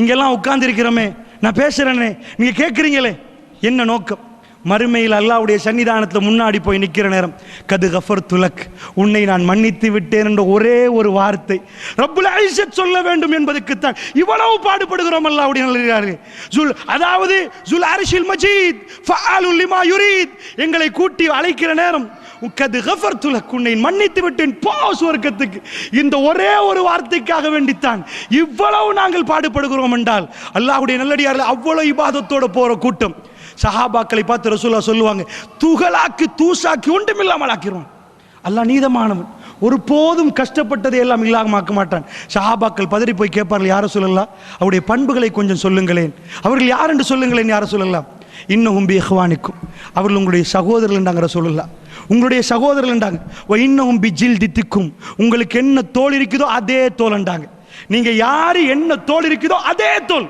இங்கெல்லாம் உட்கார்ந்து இருக்கிறோமே, நான் பேசுறேனே, நீங்க கேட்குறீங்களே, என்ன நோக்கம்? மறுமையில் அல்லாஹ்வுடைய சன்னிதானத்தில் முன்னாடி போய் நிற்கிற நேரம், கது கஃபர்து லக், உன்னை நான் மன்னித்து விட்டேன் என்ற ஒரே ஒரு வார்த்தை ரப்புல் இஸ்ஸத் சொல்ல வேண்டும் என்பதற்குத்தான் இவ்வளவு பாடுபடுகிறோம். அல்லாஹ்வுடைய நல்லடியார்களே, அதாவது ஜுல் அர்ஷில் மஜீத் ஃபஅலுல் லிமா யுரீத், எங்களை கூட்டி அழைக்கிற நேரம், கது கஃபர்து லக், உன்னை மன்னித்து விட்டேன், போ சுவர்க்கத்துக்கு, இந்த ஒரே ஒரு வார்த்தைக்காக வேண்டித்தான் இவ்வளவு நாங்கள் பாடுபடுகிறோம் என்றால், அல்லாஹ்வுடைய நல்லடியார்களே, அவ்வளவு இபாதத்தோட போற கூட்டம். சஹாபாக்களை பார்த்து ரசூலுல்லாஹ் சொல்லுவாங்க, துகளாக்கி தூசாக்கி ஒன்றுமில்லாமல் ஆக்கிடுவான். அல்லாஹ் நீதமானவன், ஒரு போதும் கஷ்டப்பட்டதை எல்லாம் இல்லாமல் ஆக்க மாட்டான். சஹாபாக்கள் பதறி போய் கேட்பார்கள், யார சொல்லலாம், அவருடைய பண்புகளை கொஞ்சம் சொல்லுங்களேன், அவர்கள் யார் என்று சொல்லுங்களேன், யார சொல்லலாம். இன்னஹும் பி இஹ்வானிக்கும், அவர்கள் உங்களுடைய சகோதரர்கள் என்றாங்க ரசூலுல்லாஹ், உங்களுடைய சகோதரர்கள் என்றாங்க. இன்னஹும் பி ஜில்திக்கும், உங்களுக்கு என்ன தோல் இருக்குதோ அதே தோல் என்றாங்க. நீங்க யாரு என்ன தோல் இருக்குதோ அதே தோல்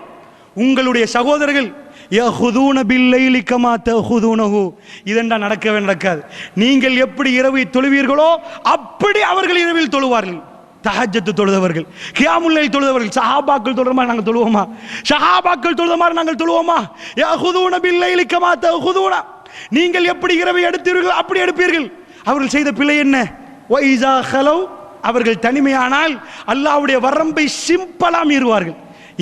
உங்களுடைய சகோதரர்கள். யஹுதூன பில்லைலி கமா தஹுதூனஹு, இதெண்டா நடக்கவே நடக்காது. நீங்கள் எப்படி இரவை தொழுவீர்களோ அப்படி அவர்கள் இரவில் தொழுவார்கள். தஹஜ்ஜத் தொழுதவர்கள், கியாமுல் லைல் தொழுதவர்கள், சஹாபாக்கள் தொழுற மாதிரி நாங்கள் தொழுவோமா? சஹாபாக்கள் தொழுத மாதிரி நாங்கள் தொழுவோமா? யஹுதூன பில்லைலி கமா தஹுதூன, நீங்கள் எப்படி இரவை எடுத்தீர்களோ அப்படி எடுப்பீர்கள். அவர்கள் செய்த பிழை என்ன? வைஸா ஹலவ், அவர்கள் தனிமையானால் அல்லாஹ்வுடைய வரம்பை சிம்பிளா மீறுவார்கள்.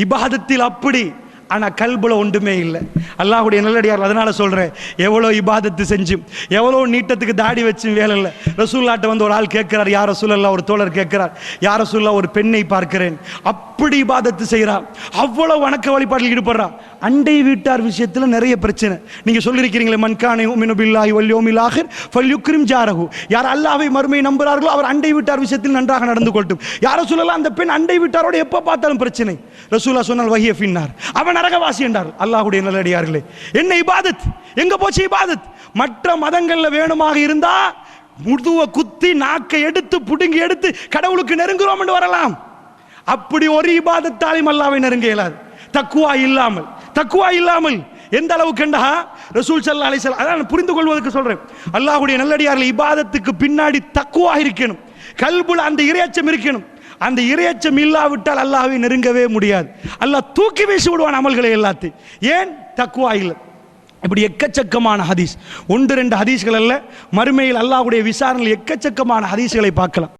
இபாதத்தில் அப்படி, ஆனா கல்புல ஒன்றுமே இல்லை. அல்லாஹ்வுடைய நல்லடியார், அதனால சொல்றேன், எவ்வளோ இபாதத்து செஞ்சும் எவ்வளோ நீட்டத்துக்கு தாடி வச்சும் வேலை இல்லை. ரசூலுல்லாஹ்ட்ட வந்து ஒரு ஆள் கேட்கிறார், யார் ரசூலல்லாஹ், ஒரு தோழர் கேட்கிறார், யார் ரசூலல்லாஹ், ஒரு பெண்ணை பார்க்கிறேன், அப்படி இபாதத்து செய்கிறார், அவ்வளோ வணக்க வழிபாட்டில் ஈடுபடுறா, அண்டை வீட்டார் விஷயத்தில் நிறைய பிரச்சனை. நீங்க சொல்லியிருக்கிறீங்களே, மன்கான யுமினு பில்லாஹி வல் யௌமில் ஆகிர் ஃபல்யுக்ரிம் ஜாரஹு, யார் அல்லாஹ்வை மறுமையை நம்புகிறார்களோ அவர் அண்டை வீட்டார் விஷயத்தில் நன்றாக நடந்து கொள்ளட்டும். யார் ரசூலல்லாஹ், அந்த பெண் அண்டை வீட்டாரோடு எப்போ பார்த்தாலும் பிரச்சனை. ரசூலுல்லாஹ் சொன்னால் வஹிய ஃபின்னார், அவன் நரகவாசி என்றார். அல்லாஹ்வுடைய நல்லடியார்களே, என்ன இபாதத், எங்க போச்சு இபாதத்? மற்ற மதங்கள்ல வேணுமாக இருந்தா முதுவ குத்தி நாக்கை எடுத்து புடுங்கி எடுத்து கடவுளுக்கு நெருங்குறோம் என்று வரலாம். அப்படி ஒரு இபாதத்தாலையும் அல்லாஹ்வை நெருங்க இயலாது. தக்வா இல்லாமல், தக்வா இல்லாமல் எந்த அளவுக்கு கண்டா ரசூல் ஸல்லல்லாஹு அலைஹி வஸல்லம், அதான் புரிந்து கொள்வதற்கு சொல்றேன். அல்லாஹ்வுடைய நல்லடியார்கள், இபாதத்துக்கு பின்னாடி தக்வா இருக்கணும், கல்புல அந்த இறையச்சம் இருக்கணும். அந்த இறையச்சம் இல்லாவிட்டால் அல்லாஹ்வை நெருங்கவே முடியாது. அல்லாஹ் தூக்கி வீசி விடுவான் அமல்களை எல்லாத்தையும். ஏன்? தக்வா இல்லை. இப்படி எக்கச்சக்கமான ஹதீஸ், ஒன்று ரெண்டு ஹதீஸ்கள் அல்ல, மறுமையில் அல்லாஹ்வுடைய விசாரணையில் எக்கச்சக்கமான ஹதீஸ்களை பார்க்கலாம்.